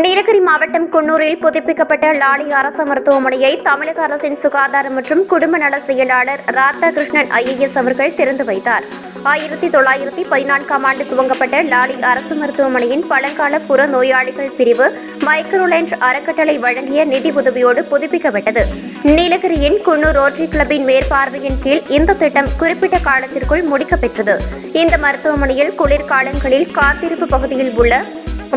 நீலகிரி மாவட்டம் குன்னூரில் புதுப்பிக்கப்பட்ட லாலி அரச மருத்துவமனையை தமிழக அரசின் சுகாதாரம் மற்றும் குடும்ப நல செயலாளர் ராதாகிருஷ்ணன் IAS அவர்கள் திறந்து வைத்தார். 1914ஆம் ஆண்டு துவங்கப்பட்ட லாலி அரசு மருத்துவமனையின் பழங்கால புற நோயாளிகள் பிரிவு மைக்ரோலாண்ட் அறக்கட்டளை வழங்கிய நிதி உதவியோடு புதுப்பிக்கப்பட்டது. நீலகிரியின் குன்னூர் ரோட்டரி கிளப்பின் மேற்பார்வையின் கீழ் இந்த திட்டம் குறிப்பிட்ட காலத்திற்குள் முடிக்கப்பெற்றது. இந்த மருத்துவமனையில் குளிர்காலங்களில் காத்திருப்பு பகுதியில் உள்ள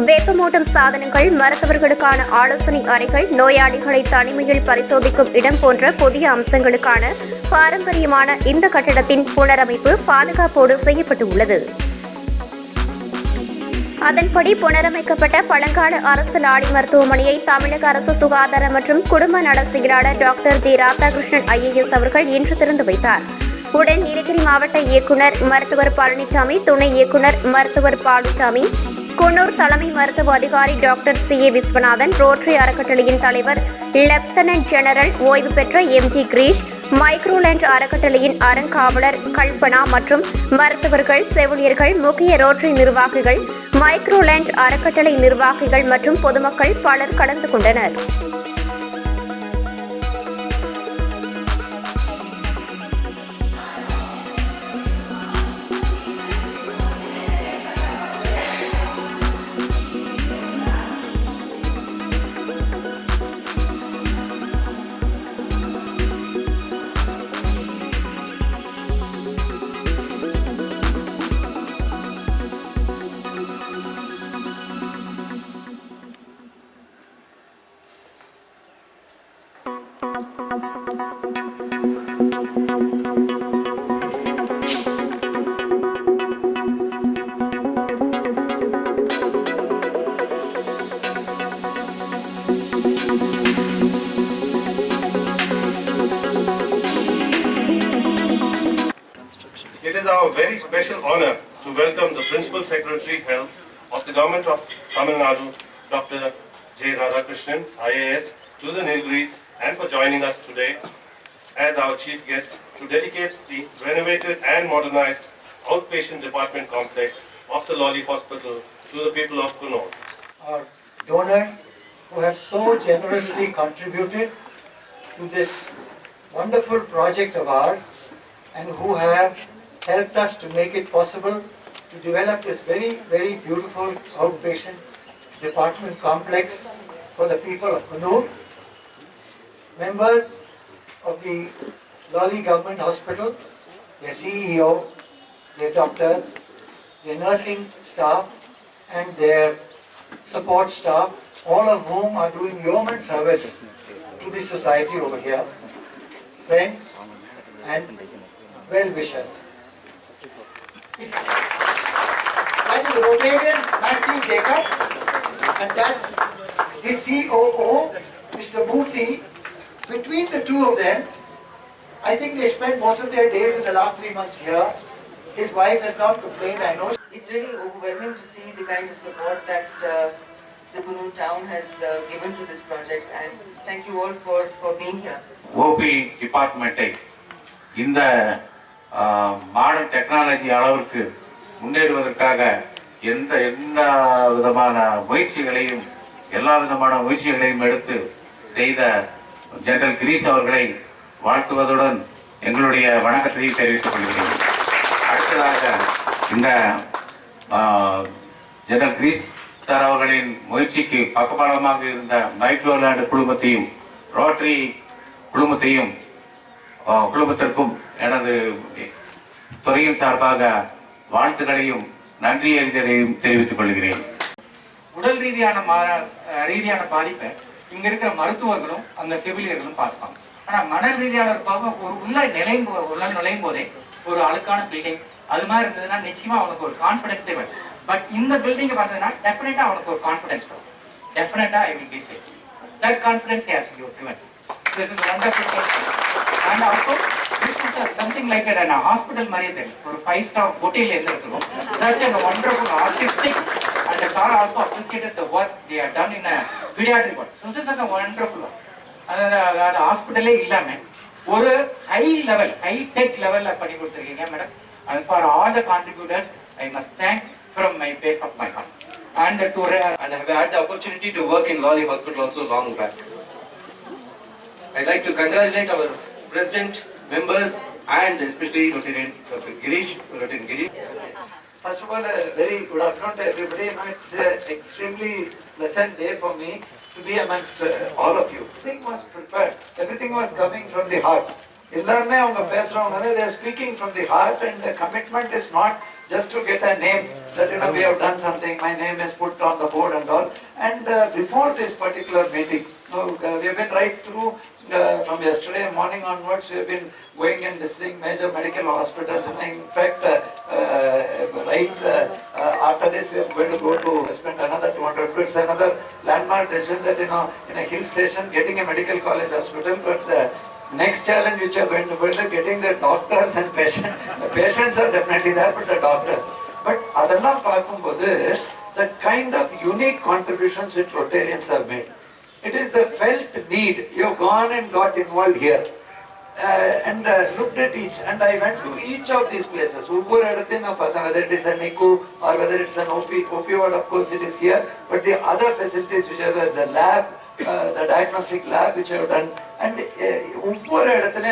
வெப்பமூட்டும் சாதனங்கள், மருத்துவர்களுக்கான ஆலோசனை அறைகள், நோயாளிகளை தனிமையில் பரிசோதிக்கும் இடம் போன்ற புதிய அம்சங்களுக்கான பாரம்பரியமான இந்த கட்டடத்தின் புனரமைப்பு பாதுகாப்போடு செய்யப்பட்டுள்ளது. அதன்படி புனரமைக்கப்பட்ட பழங்கால அரசு லாலி மருத்துவமனையை தமிழக அரசு சுகாதார மற்றும் குடும்ப நல செயலாளர் டாக்டர் ஜே ராதாகிருஷ்ணன் IAS அவர்கள் இன்று திறந்து வைத்தார். உடன் நீலகிரி மாவட்ட இயக்குநர் மருத்துவர் பழனிசாமி, துணை இயக்குநர் மருத்துவர் பாலுசாமி, குன்னூர் தலைமை மருத்துவ அதிகாரி டாக்டர் CA விஸ்வநாதன், ரோட்டரி அறக்கட்டளையின் தலைவர் லெப்டினன்ட் ஜெனரல் ஓய்வு பெற்ற MG கிரீஷ், மைக்ரோலாண்ட் அறக்கட்டளையின் அறங்காவலர் கல்பனா மற்றும் மருத்துவர்கள், செவிலியர்கள், முக்கிய ரோட்டரி நிர்வாகிகள், மைக்ரோலாண்ட் அறக்கட்டளை நிர்வாகிகள் மற்றும் பொதுமக்கள் பலர் கலந்து கொண்டனர். It is our very special honor to welcome the Principal Secretary Health of the Government of Tamil Nadu, Dr. J. Radhakrishnan, IAS, to the Nilgiris and for joining us today as our chief guest to dedicate the renovated and modernized outpatient department complex of the Lawley Hospital to the people of Kunnur. Our donors who have so generously contributed to this wonderful project of ours and who have helped us to make it possible to develop this very, very beautiful outpatient department complex for the people of Kunnur. Members of the Lawley Government Hospital, their CEO, their doctors, their nursing staff and their support staff, all of whom are doing yeoman service to the society over here, friends and well-wishers. That is Rotarian Matthew Jacob, and that's the COO, Mr. Murthy. Between the two of them, I think they spent most of their days in the last 3 months here. His wife has not complained, I know. It's really overwhelming to see the kind of support that the Kunnur town has given to this project, and thank you all for being here. OP department இந்த modern technology அளவிற்கு முன்னேறுவதற்காக எல்லா விதமான முயற்சிகளையும் எடுத்து செய்த general Girish அவர்களை வாழ்த்துவதுடன் எங்களுடைய வணக்கத்தை தெரிவித்துக் கொள்கிறேன். அடுத்ததாக இந்த ஜெனரல் கிரீஷ் சார் அவர்களின் முயற்சிக்கு பக்கபலமாக இருந்த மைக்ரோலாண்ட் குழுமத்தையும் ரோட்டரி குழுமத்திற்கும் எனது துறையின் சார்பாக வாழ்த்துக்களையும் நன்றியறிதலையும் தெரிவித்துக் கொள்கிறேன். உடல் ரீதியான பாதிப்பை இங்க இருக்கிற மருத்துவர்களும் அந்த செவிலியர்களும் பார்ப்பாங்க. ஆனா மன ரீதியான ஒரு உள்ள நுழையும் போதே ஒரு அழுக்கான பில்டிங் அது மாதிரி இருந்ததுன்னா நிச்சயமா அவனுக்கு ஒரு கான்பிடன்ஸே வரும். பட் இந்த பில்டிங்கை பார்த்ததுன்னா டெஃபினட்டா அவனுக்கு ஒரு கான்பிடன்ஸ் வரும். டெஃபினட்டா I will be safe. That confidence has to be given. This is wonderful. And also, this is something like a hospital mariya or 5-star hotel endirukkom. Such a wonderful artistic, and the sir also appreciated the work they have done in a pediatric work. So this is a wonderful work. அந்த ஹாஸ்பிட்டலே இல்லாம ஒரு high tech லெவல்ல பண்ணி கொடுத்துருக்கீங்க madam. And for all the contributors, I must thank from my base of my heart. And And I have had the opportunity to work in Lawley Hospital also long back. I'd like to congratulate our president, members, and especially Rotarian Girish. First of all, a very good afternoon to everybody. It's an extremely pleasant day for me to be amongst all of you. Everything was prepared. Everything was coming from the heart. எல்லாருமே அவங்க பேசுறவங்க they are speaking from the heart, and the commitment is not just to get a name that we have done something, my name is put on the board and all. And before this particular meeting, we have been right through from yesterday morning onwards, we have been going and visiting major medical hospitals. And in fact, after this, we are going to go to spend another 200 quid. It's another landmark decision that in a hill station, getting a medical college hospital. But the next challenge which we are going to build is getting the doctors and patients. The patients are definitely there, but the doctors. But adella paakumbodhu, the kind of unique contributions which Rotarians have made. It is the felt need. You have gone and got involved here and looked at each. And I went to each of these places. Whether it is a NICU or whether it's an OP ward, of course it is here. But the other facilities which are the lab, the diagnostic lab which I have done. And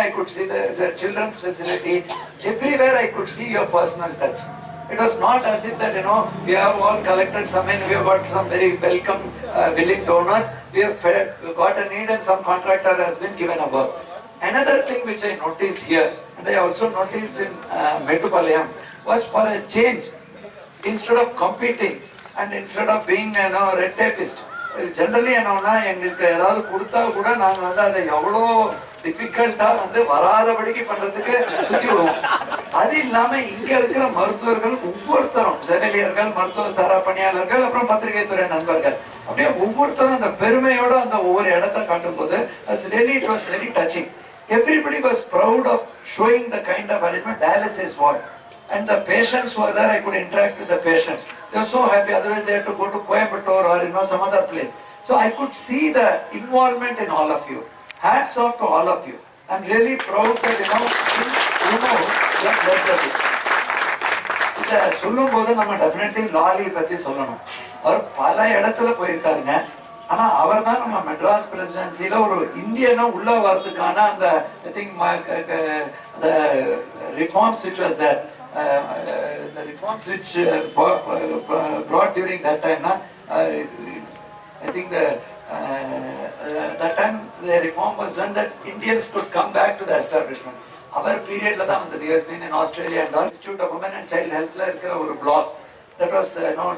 I could see the children's facility. Everywhere I could see your personal touch. It was not as if that, we have all collected some and we have got some very welcome, willing donors. We have got a need and some contractor has been given a work. Another thing which I noticed here, and I also noticed in Metupalayam, was for a change. Instead of competing and instead of being red tapist, generally எங்களுக்கு ஏதாவது கொடுத்தா கூட நாங்கள் அதை எவ்வளோ டிஃபிகல்ட்டாக வராதபடிக்கு பண்ணுறதுக்கு சுற்றி விடுவோம். அது இல்லாமல் இங்கே இருக்கிற மருத்துவர்கள் ஒவ்வொருத்தரும் செவிலியர்கள், மருத்துவ சாரா பணியாளர்கள், அப்புறம் பத்திரிகை துறை நண்பர்கள், அப்படியே ஒவ்வொருத்தரும் அந்த பெருமையோட அந்த ஒவ்வொரு இடத்தை காட்டும் போது it was very touching. Everybody was proud of showing the kind of arrangement. Dialysis ward. And the patients who were there, I could interact with the patients. They were so happy, otherwise they had to go to Coimbatore or some other place. So I could see the involvement in all of you. Hats off to all of you. I'm really proud that இதை சொல்லும் போது நம்ம definitely லாலி பற்றி சொல்லணும். அவர் பல இடத்துல போயிருக்காருங்க. ஆனால் அவர் தான் நம்ம மெட்ராஸ் பிரசிடென்சியில் ஒரு இந்தியனா உள்ள வரதுக்கான அந்த I think the reforms which was there. The reforms which brought during that time, I think that time the reform was done that Indians could come back to the establishment. Our period, he has been in Australia and all. Institute of Women and Child Health a block that was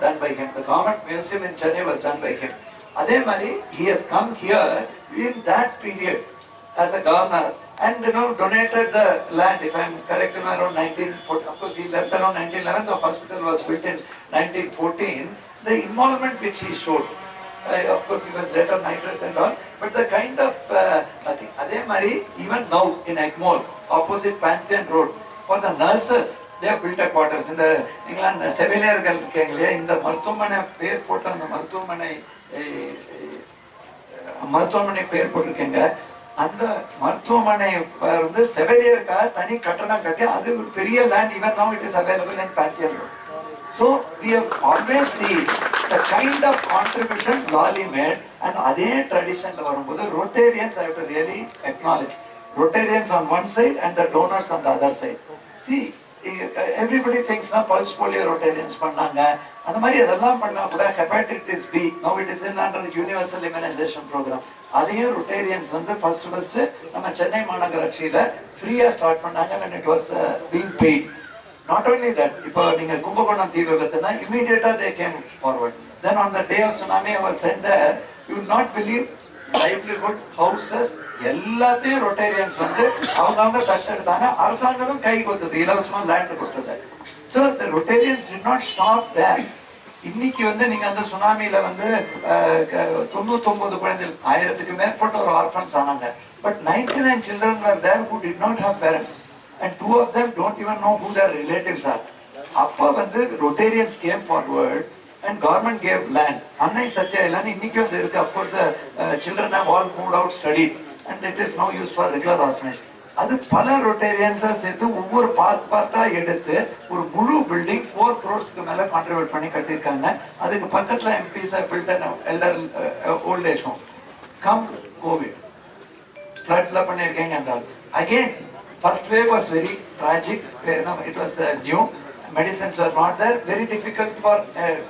done by him. The government museum in Chennai was done by him. Ademari, he has come here in that period as a governor. And donated the land, if I am correct, around 1914. Of course, he left around 1911. The hospital was built in 1914. The involvement which he showed, of course, he was later knighted and all. But the kind of, I think, Ademari, even now in Egmore, opposite Pantheon Road, for the nurses, they have built a quarters. In the England, Sevillier in the Marthumane Airport and the Marthumane Airport. அந்த மருத்துவமனை செவிலியருக்காக தனி கட்டணம் கட்டி அது ஒரு பெரிய land. even now it is available in Pantheon Road. So we have always seen the kind of contribution Lawley made, and அதே ட்ரெடிஷன்ல வரும்போது Rotarians I have to really acknowledge. Rotarians on one side and the donors on the other side. See, everybody thinks pulse polio Rotarians பண்ணாங்க, அந்த மாதிரி அதெல்லாம் பண்ணா கூட hepatitis B, now it is in under universal immunization program. அதையும் Rotarians first நம்ம சென்னை மாநகராட்சியில ஃப்ரீயா start பண்ணாங்க when it was being paid. Not only that, இப்போ நீங்க கும்பகோணம் தீ விபத்துனா immediately they came forward. Then on the day of tsunami I was sent there. You will not believe, livelihood, houses, எல்லாத்தையும் Rotarians அவங்க தட்டெடுத்தாங்க. அரசாங்கமும் கை கொடுத்தது, இலவசமா லேண்ட் கொடுத்தது. So the Rotarians did not stop there. இன்னைக்கு நீங்க அந்த சுனாமியில 99 குழந்தைகள் 1000க்கு மேற்பட்ட ஒரு ஆர்ஃபன்ஸ் ஆனாங்க. But 99 children were there who did not have parents, and 2 of them don't even know who their relatives are. அப்ப Rotarians came forward and government gave land. Annai Satya Ilani இன்னைக்கு இருக்கு. Of course the children have all moved out, studied, and it is now used for regular orphanage. அது பல ரொட்டேரியன்ஸா சேர்த்து ஒவ்வொரு பார்ட்டா எடுத்து ஒரு முழு பில்டிங் 4 crores மேல கான்ட்ரிபியூட் பண்ணி கட்டியிருக்காங்க. அதுக்கு பக்கத்துல MPs build elder old age home. கம் கோவிட் ஃப்ளட்ல பண்ணியிருக்கீங்க என்றால் again first wave was very tragic. It was new. Medicines were not there. Very difficult for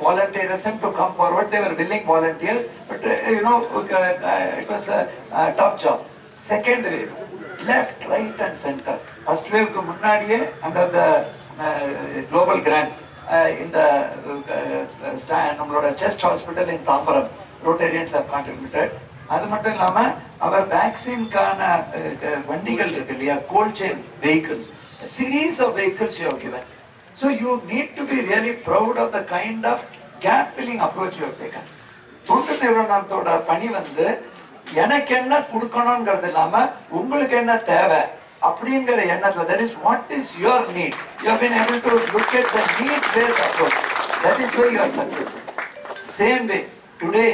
volunteerism to come forward. They were willing volunteers, but it was a tough job. Second wave, left, right, and center. First wave ku munnadiye under the global grant in the nammaloda chest hospital in Tambaram, Rotarians have contributed. அது மட்டும் இல்லாம அவர் வேக்சின்கான வண்டிகள் இருக்கு இல்லையா, cold chain vehicles, a series of vehicles you have given. So you need to be really proud of the kind of gap filling approach you have taken. தொண்டு நிறுவனத்தோட பணி வந்து எனக்கு என்ன கொடுக்கணும்ங்கிறது இல்லாம உங்களுக்கு என்ன தேவை அப்படிங்கிற எண்ணத்துல, that is what is your need. You have been able to look at the need based approach. That is why you are successful. Same way today,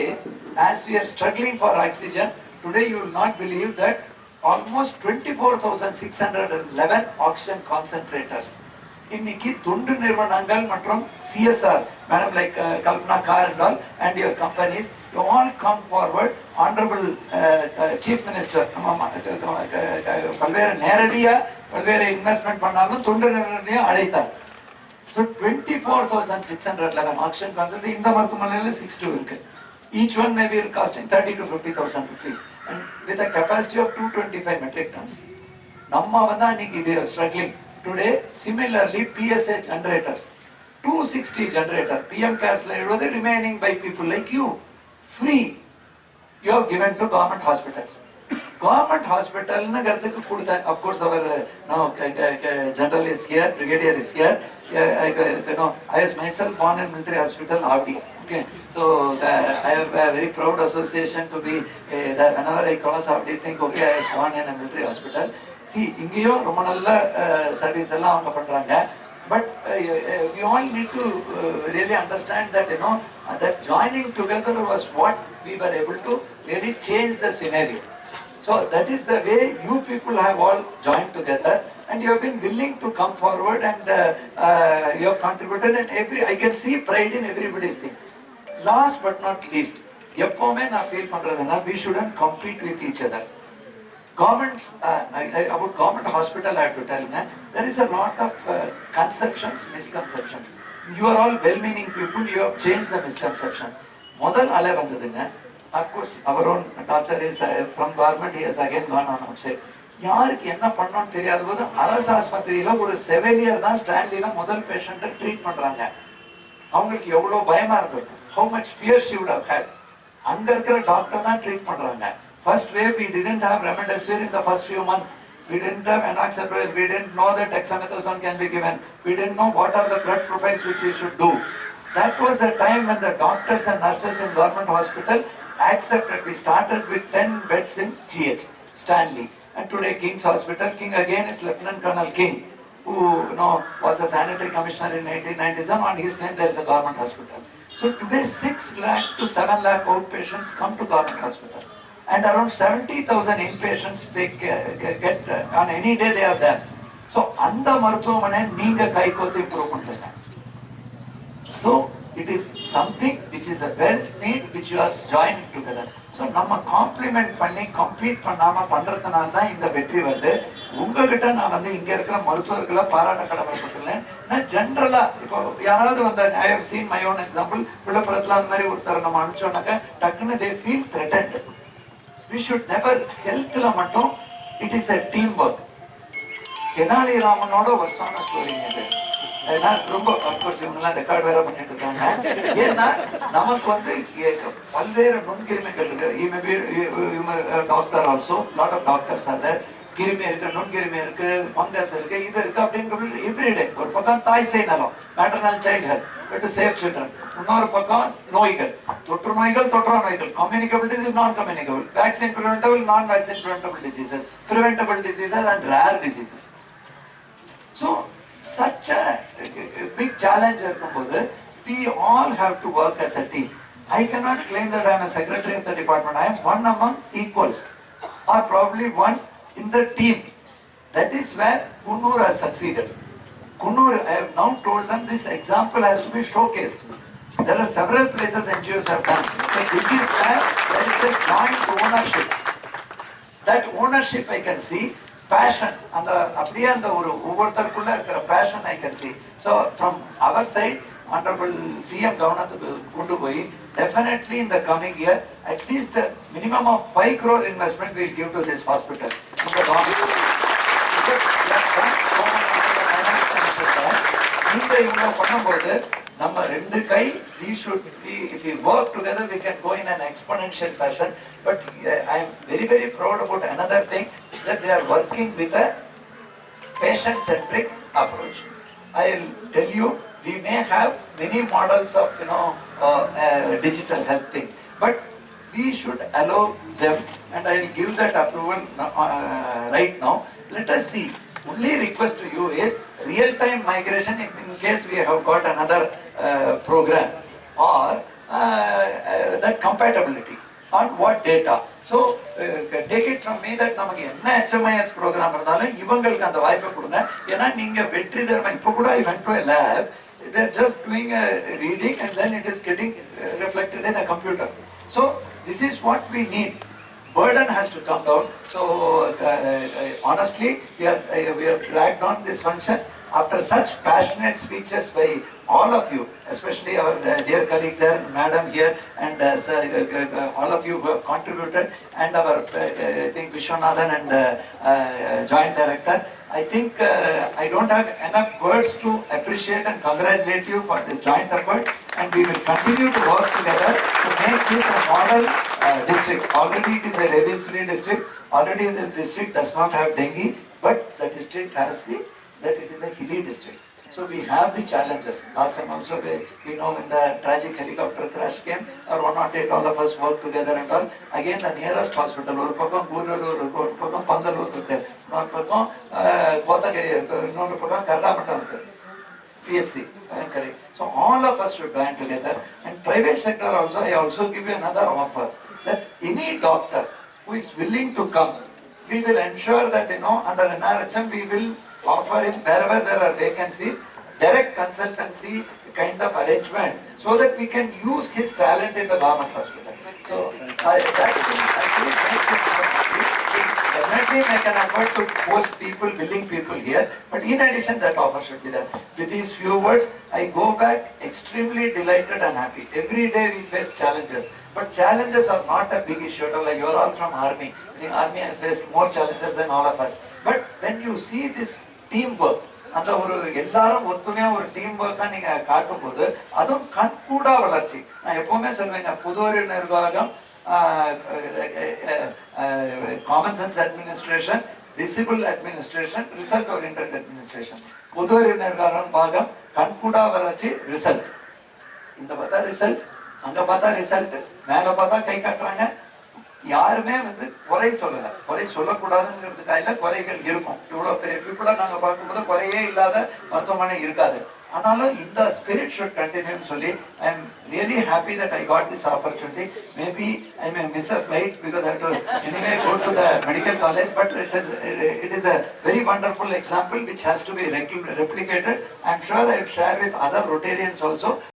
as we are struggling for oxygen, today you will not believe that almost 24,611 oxygen concentrators இன்னைக்கு தொண்டு நிறுவனங்கள் மற்றும் CSR, madam like Kalpana Kar and all, and your companies, you all come forward. Honorable Chief Minister பல்வேறு நேரடியா பல்வேறு investment பண்ணாலும் தொண்டு நிறுவனத்தையும் அழைத்தார். So 24,611 oxygen concentrator இந்த மருத்துவமனையில 62 இருக்கு. Each one may be costing 30 to 50,000 rupees and with a capacity of 225 metric tons. Namma vanda niki we are struggling today. Similarly, PSA generators, 260 generator, PM cares the remaining by people like you, free. You have given to government hospitals. Government hospital na garthukku kudutha. Of course, our now general is here, brigadier is here. I was myself born in military hospital, RD. Okay, so I have a very proud association to be that whenever I cross RD, think okay, I was born in a military hospital. See, ingiyo romba nalla service ella avanga pandranga, but we all need to really understand that that joining together was what we were able to really change the scenario. So that is the way you people have all joined together, and you have been willing to come forward, and you have contributed, and I can see pride in everybody's thing. Last but not least, எப்பவுமே நான் feel பண்றதுன்னா we shouldn't compete with each other. Governments, about government hospital I have to tell you, there is a lot of conceptions, misconceptions. You are all well-meaning people, you have changed the misconception. முதல் அலை வந்ததுங்க. Of course, our own doctor is from government, he has again gone on outside. யாருக்கு என்ன பண்ணணும்னு தெரியாத போது அரசு ஆஸ்பத்திரியில ஒரு 7 year தான் ஸ்டான்லில முதல் பேஷண்ட்டை ட்ரீட் பண்றாங்க. அவங்களுக்கு எவ்வளவு பயமா இருந்தது. How much fear she would have had. அங்க இருக்கிற டாக்டர் தான் ட்ரீட் பண்றாங்க. First wave, we didn't have remdesivir in the first few months. We didn't have enoxaparin. We didn't know that dexamethasone can be given. We didn't know what are the blood profiles which we should do. That was the time when the doctors and nurses in government hospital accepted. We started with 10 beds in GH, Stanley. And today King's Hospital, King again is Lieutenant Colonel King, who was a sanitary commissioner in 1897. On his name there is a government hospital. So today 6 lakh to 7 lakh outpatients come to government hospital. And around 70,000 inpatients get on any day they are there. So அந்த மருத்துவமனை நீங்க கைகோத்து improve பண்றீங்க. So it is something which is a well need which you are joining together. So நம்ம complement பண்ணி complete பண்ணாம பண்றதுனால தான் இந்த வெற்றி வருது. உங்ககிட்ட நான் வந்து இங்க இருக்கிற மருத்துவர்களை பாராட்ட கடமைப்பட்டுள்ளேன். நான் ஜென்ரலா இப்போ யாராவது வந்து I have seen my own example, விழுப்புரத்துல அந்த மாதிரி ஒருத்தர் நம்ம அனுப்பிச்சோன்னாக்க டக்குன்னு they feel threatened. We should never healthல மட்டும் it is a team work. Tenali ராமனோட வருஷான ஸ்டோரிங்க இது. ஏன்னா ரொம்ப அப்கோர்ஸ் இவங்கெல்லாம் ரெக்கார்ட் வேற பண்ணிட்டு இருக்காங்க. ஏன்னா நமக்கு வந்து பல்வேறு நுண்கிருமிகள் இருக்கு. Doctor also lot of doctors are there. கிருமி இருக்கு, நுண்கிருமி இருக்கு, ஃபங்கஸ் இருக்கு, இது இருக்கு அப்படிங்கிறது எவ்ரிடே. ஒரு பக்கம் தாய் சேய் நலம், maternal child health, to save children. இன்னொரு பக்கம் நோய்கள், தொற்று நோய்கள், தொற்றா நோய்கள், communicable disease, non-communicable, vaccine preventable, non-vaccine preventable diseases, preventable diseases and rare diseases. So such a big challenge இருக்கும்போது we all have to work as a team. I cannot claim that I am a secretary of the department. I am one among equals, or probably one in the team. That is where Kunnur has succeeded. Kunnur, I have now told them this example has to be showcased. There are several places NGOs have done. So this is where there is a joint ownership. That ownership I can see, passion, and அப்படியே அந்த ஒரு ஒவ்வொருத்தருக்குள்ள இருக்கிற passion I can see. So from our side, Honorable CM கவனத்துக்கு கொண்டு போய் definitely in the coming year, at least a minimum of 5 crore investment we will give to this hospital. நீங்க இவ்வளவு பண்ணும்போது நம்ம ரெண்டு கை we should be, if we work together we can go in an exponential fashion. But I am very proud about another thing, that they are working with a patient centric approach. I will tell you, we may have many models of digital health thing, but we should allow them, and I will give that approval right now. Let us see. Only request to you is real-time migration in case we have got another program, or that compatibility on what data. So take it from me that நமக்கு என்ன HMIS program இருந்தாலும் இவங்களுக்கு அந்த வாய்ப்பை கொடுங்க. ஏன்னா நீங்க வெற்றி தரமா இப்போ கூட I went to a lab, they're just doing a reading and then it is getting reflected in a computer. So this is what we need. Burden has to come down. So honestly, we have dragged on this function after such passionate speeches by all of you, especially our dear colleague there, madam here, and all of you who have contributed, and our I think Vishwanathan and joint director. I think I don't have enough words to appreciate and congratulate you for this joint effort, and we will continue to work together to make this a model district. Already it is a heavy district. Already the district does not have dengue, but the district has that it is a hilly district. So we have the challenges. Last time also we know when the tragic helicopter crash came, or 108, all of us worked together and all. Again the nearest hospital, ஒரு பக்கம் கூரலூர் இருக்கு, ஒரு பக்கம் பந்தலூர் இருக்கு, இன்னொரு பக்கம் கோத்தகிரி இருக்கு, இன்னொரு பக்கம் கர்நாடகம் இருக்கு, PHC. Correct. So all of us should band together. And private sector also, I also give you another offer, that any doctor who is willing to come, we will ensure that under NRHM we will offer him wherever there are vacancies, direct consultancy kind of arrangement, so that we can use his talent in the government hospital. So definitely make an effort to post people, willing people here, but in addition that offer should be there. With these few words, I go back extremely delighted and happy. Every day we face challenges, but challenges are not a big issue. Like you are all from army. The army has faced more challenges than all of us. But when you see this teamwork, அந்த ஒரு எல்லாரும் ஒத்துணையா ஒரு team ஒர்க்கா நீங்க காட்டும்போது அதுவும் கண்கூடா வளர்ச்சி. நான் எப்பவுமே சொல்லுவேங்க, புதுவரி நிர்வாகம், common sense administration, visible administration, result oriented administration. புதுவரி நிர்வாகம் பாகம், கண்கூடா வளர்ச்சி, ரிசல்ட். இந்த பார்த்தா ரிசல்ட், அங்க பார்த்தா ரிசல்ட், மேல பார்த்தா கை காட்டுறாங்க. யாருமே குறை சொல்லல, குறை சொல்லக்கூடாதுங்கிறதுக்காக குறைகள் இருக்கும். இவ்வளவு பெரிய பீப்புளா நாங்க பார்க்கும்போது குறையே இல்லாத மருத்துவமனை இருக்காது. ஆனாலும் இந்த spirit should continue சொல்லி I am really happy that I got this opportunity. Maybe I may miss a flight because I have to anyway go to the medical college, but it is a very wonderful example which has to be replicated. I am sure I will share with other Rotarians also.